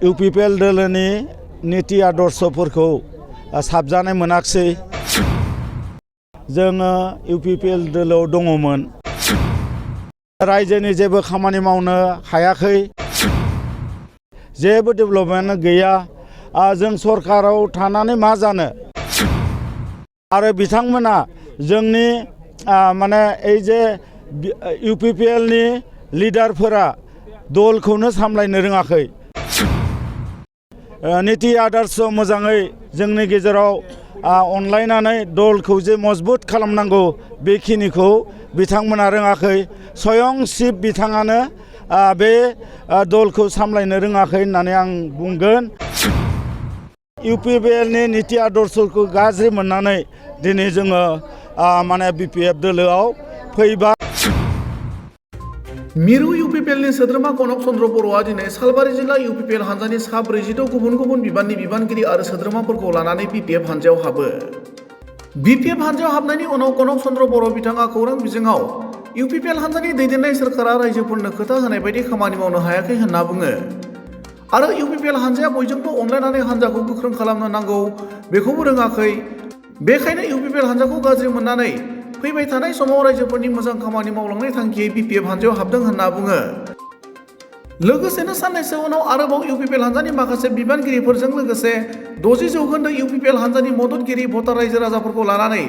UPPL दोलोनि नीति आदर्शफोरखौ साबजानाय मोनाखिसै। जोङो इउपिपिएल दोलोआव दङमोन, रायजोनि जेबो खामानि मावनो हायाखै, जेबो डेभेलपमेन्ट गैया। जों सरकाराव थानानै मा जानो? आरो बिथांमोना जोंनि माने এই যে इउपिपिएलनि लिडारफोरा दलखौनो सामलायनो रोङाखै। नीति आदर्श मोजाङै जोंनि गेजेराव अनलायनानै दलखौ जे मजबुत खालामनांगौ बेखिनिखौ बिथांमोना रोङाखै। स्वयं शिव बिथाङानो बे दलखौ सामलायनो रोङाखै होननानै आं बुंगोन। इउपिपिएलनि नीति आदर्शखौ गाज्रि मोननानै दिनै जोङो माने बिपिएफ दोलोआव फैबाय। मिरु इउपिपिएलनि सोद्रोमा कनक चन्द्र बर'आ दिनै सालबारि जिल्ला इउपिपिएल हान्जानि सा 46 गुबुन गुबुन बिबाननि बिबानगिरि आरो सोद्रोमाफोरखौ लानानै बिपिएफ हान्जायाव हाबो। बिपिएफ हान्जायाव हाबनायनि उनाव कनक चन्द्र बर' बिथाङा खौरां बिजोङाव इउपिपिएल हान्जानि दैदेननाय सोरखारा रायजोफोरनो खोथा होनाय बायदि खामानि मावनो हायाखै होनना बुङो। आरो इउपिपिएल हान्जाया बयजोंबो अनलायनानै हान्जाखौ गोख्रों खालामनो नांगौ बेखौबो रोङाखै। बेखायनो इउपिपिएल हान्जाखौ गाज्रि मोननानै फैबाय थानाय समाव रायजोफोरनि मोजां खामानि मावलांनाय थांखियै बिपिएफ हान्जायाव हाबदों होनना बुङो। लोगोसेनो साननैसो उनाव आरोबाव इउपिपिएल हान्जानि माखासे बिबानगिरिफोरजों लोगोसे 60% इउपिपिएल हान्जानि मददगिरि भटार रायजो राजाफोरखौ लानानै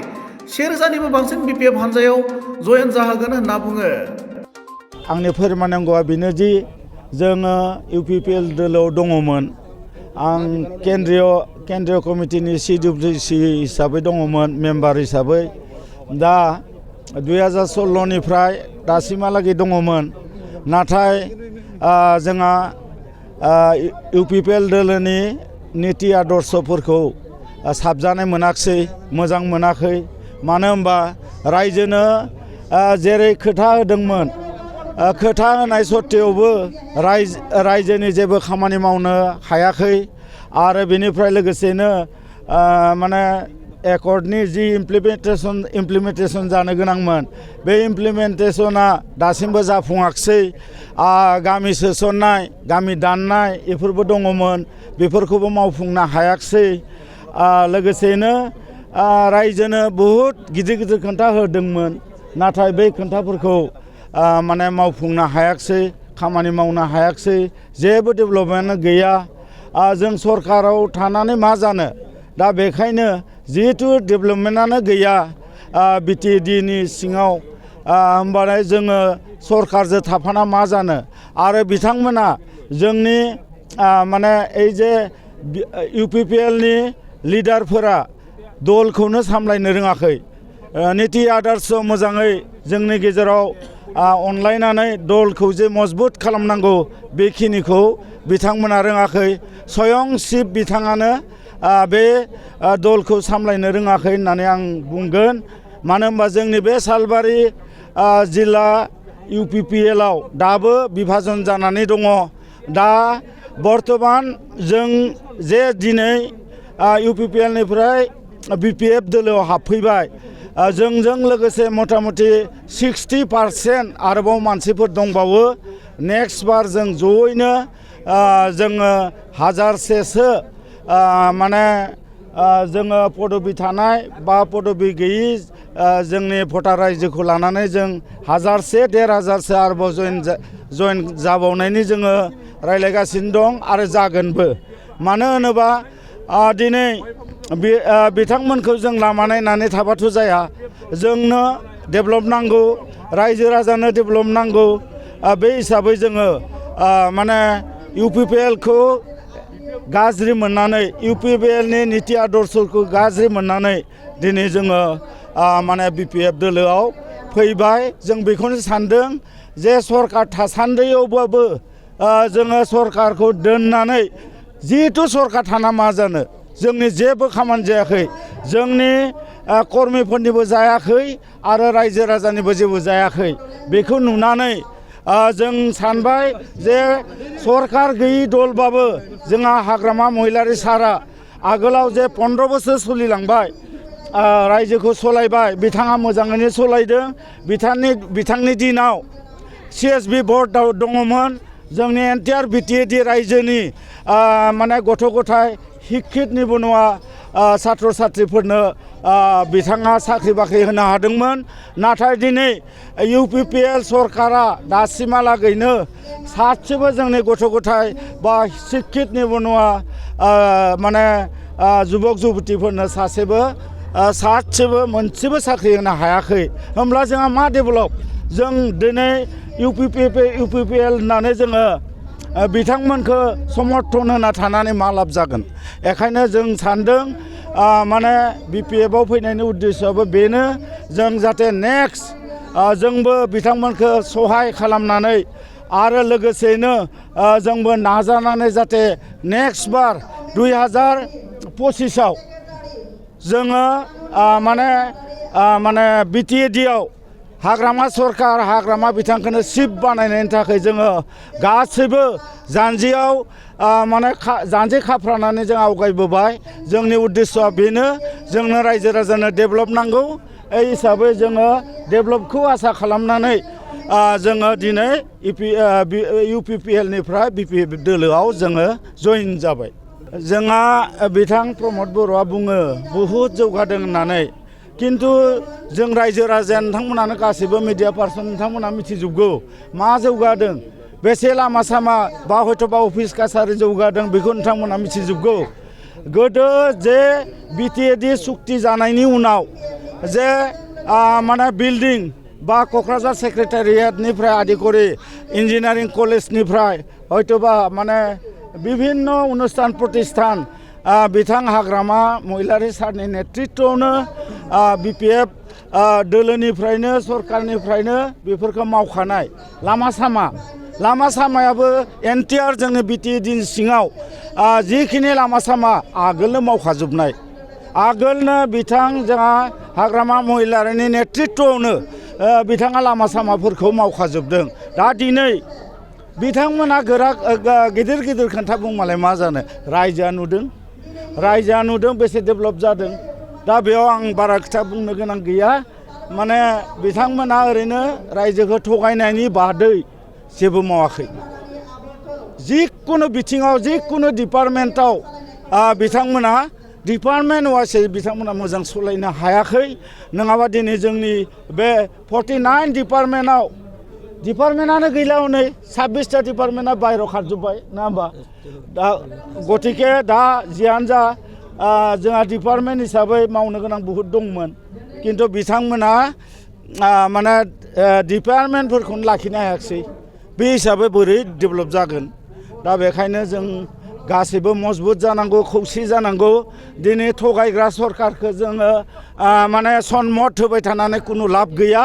1000निबो बांसिन बिपिएफ हान्जायाव जयेन जाहोगोन होनना बुङो। आंनि फोरमायनांगौआ बेनोदि जोङो इउपिपिएल दोलोआव दङमोन। आं केन्द्रीय कमिटिनि सिडिउसि हिसाबै दङमोन, मेम्बार हिसाबै। दा 2016निफ्राय दासिमहालागै दङमोन। नाथाय जोंहा इउपिपिएल दोलोनि नीति आदर्शफोरखौ साबजानाय मोनाखिसै, मोजां मोनाखै। मानो होनबा रायजोनो जेरै खोथा होदोंमोन, खोथा होनाय सत्तेयावबो रायजोनि जेबो खामानि मावनो हायाखै। आरो बेनिफ्राय लोगोसेनो माने एकर्डनि जि इमप्लिमेन्टेसन जानो गोनांमोन, बे इमप्लिमेन्टेसना दासिमबो जाफुङाखिसै। गामि सोसननाय, गामि दाननाय बेफोरबो दङमोन, बेफोरखौबो मावफुंनो हायाखिसै। लोगोसेनो रायजोनो बहुद गिदिर गिदिर खोथा होदोंमोन, नाथाय बे खोथाफोरखौ माने मावफुंनो हायाखिसै, खामानि मावनो हायाखिसै, जेबो डेभेलपमेन्ट गैया। जों सरकाराव थानानै मा जानो? दा बेखायनो जिहेतु डेभेलपमेन्टआनो गैया बिटिएडिनि सिङाव, होमबालाय जोङो सरकारजों थाफाना मा जानो? आरो बिथांमोना जोंनि माने এই যে इउपिपिएलनि लिडारफोरा दलखौनो सामलायनो रोङाखै। नीति आदर्श मोजाङै जोंनि गेजेराव अनलायनानै दलखौ जे मजबुत खालामनांगौ बेखिनिखौ बिथांमोना रोङाखै। स्वयं शिव बिथाङानो बे दलखौ सामलायनो रोङाखै होननानै आं बुंगोन। मानो होनबा जोंनि बे सालबारि जिल्ला इउपिपिएलआव दाबो बिभाजन जानानै दङ। दा बर्तमान जों जे दिनै इउपिपिएलनिफ्राय बिपिएफ दोलोआव हाबफैबाय, जोंजों लोगोसे मथा मथि 60% आरोबाव मानसिफोर दंबावो। नेक्स्ट बार जों जयैनो जोङो 1000सेसो माने जोङो पदबि थानाय बा पदबि गैयि जोंनि भटार रायजोखौ लानानै जों 1000-1500 आरोबाव जयेन जाबावनायनि जोङो रायज्लायगासिनो दं आरो जागोनबो। मानो होनोबा दिनै बिथांमोनखौ जों लामा नायनानै थाबाथ' जाया। जोंनो डेभेलप नांगौ, रायजो राजानो डेभेलप नांगौ। बे हिसाबै जोङो माने इउपिपिएलखौ गाज्रि मोननानै, इउपिपिएलनि नीति आदर्शखौ गाज्रि मोननानै दिनै जोङो माने बिपिएफ दोलोआव फैबाय। जों बेखौनो सानदों जे सरकार थासान्दियावबाबो जोङो सरकारखौ दोननानै, जिहेतु सरकार थाना मा जानो? जोंनि जेबो खामानि जायाखै, जोंनि कर्मिफोरनिबो जायाखै आरो रायजो राजानिबो जेबो जायाखै। बेखौ नुनानै जों सानबाय जे सरकार गैयि दलबाबो जोंहा हाग्रामा महिलारि सारा आगोलाव जे 15 बोसोर सोलिलांबाय, रायजोखौ सलायबाय, बिथाङा मोजाङैनो सलायदों। बिथांनि दिनाव CSB भट दङमोन, जोंनि एनटिआर बिटिएडि रायजोनि माने गथ' गथाय शिक्षितनिबो नङा सात्र साथ्रिफोरनो बिथाङा साख्रि बाख्रि होनो हादोंमोन नाथाय दिनै इउपिपिएल सरकारा दासिमहालागैनो सासेबो जोंनि गथ' गथाय बा शिक्षितनिबो नङा माने जुबक जुबतिफोरनो सासेबो मोनसेबो साख्रि होनो हायाखै होमब्ला जोंहा मा डेभेलप जों दिनै इउपिपिएल होननानै जोङो बिथांमोनखौ समर्थन होना थानानै मा लाब जागोन बेखायनो जों सानदों माने बिपिएफआव फैनायनि उद्देশ্যआबो बेनो जों जाहाथे नेक्स्ट जोंबो बिथांमोनखौ सहाय खालामनानै आरो लोगोसेनो जोंबो नाजानानै जाहाथे नेक्स्ट बार 2025आव जोङो माने बिटिएडिआव हाग्रामा सरकार हाग्रामा बिथांखौनो चिफ बानायनायनि थाखाय जोङो गासैबो जानजियाव माने जानजि खाफ्रानानै जों आवगायबोबाय जोंनि उद्देশ্যआ बेनो जोंनो रायजो राजानो डेभेलप नांगौ बे हिसाबै जोङो डेभेलपखौ आसा खालामनानै जोङो दिनै इउपिपिएलनिफ्राय बिपिएफ दोलोआव जोङो जइन जाबाय जोंहा बिथां प्रमद बर'आ बुङो बहुद जौगादों होननानै किन्तु जों रायजो राजाया नोंथांमोनानो गासैबो मिडिया पार्सन नोंथांमोना मिथिजोबगौ मा जौगादों बेसे लामा सामा बा हयथ'बा अफिस कासारि जौगादों बेखौ नोंथांमोना मिथिजोबगौ गोदो जे बिटिएडि सुक्ति जानायनि उनाव जे माने बिल्डिं बा क'क्राझार सेक्रेटारियेटनिफ्राय आदि करि इन्जिनियारिं कलेजनिफ्राय हयथ'बा माने বিভিন্ন অনুষ্ঠান प्रतिष्ठान बिथां हाग्रामा महिलारी सारनि नेतृत्वआवनो बिपिएफ दोलोनिफ्रायनो सरकारनिफ्रायनो बेफोरखौ मावखानाय लामा सामायाबो एनटिआर जोंनि बिटिएडि सिङाव जिखिनि लामा सामा आगोलनो मावखाजोबनाय आगोलनो बिथां जोंहा हाग्रामा महिलारीनि नेतृत्वआवनो बिथाङा लामा सामाफोरखौ मावखाजोबदों दा दिनै बिथांमोना गिदिर खोन्था बुंमालाय मा जानो रायजोआ नुदों बेसे डेभेलप जादों दा बेयाव आं बारा खोथा बुंनो गोनां गैया माने बिथांमोना ओरैनो रायजोखौ थगायनायनि बादै जेबो मावाखै जिखुनु बिथिङाव जिखुनु डिपार्टमेन्टआव बिथांमोना डिपार्टमेन्ट वाइसै बिथांमोना मोजां सालायनो हायाखै नङाबा दिनै जोंनि बे 49 डिपार्टमेन्टआनो गैला हनै 26टा डिपार्टमेन्टआ बाहेरायाव खारजोब्बाय नङा होमबा दा गतिके दा जियानो जा जोंहा डिपार्टमेन्ट हिसाबै मावनो गोनां बहुद दंमोन किन्तु बिथांमोना माने डिपार्टमेन्टफोरखौनो लाखिनो हायाखिसै बे हिसाबै बोरै डेभेलप जागोन दा बेखायनो जों गासैबो मजबुत जानांगौ खौसे जानांगौ दिनै थगायग्रा सरकारखौ जोङो माने सनमत होबाय थानानै कुनु लाब गैया।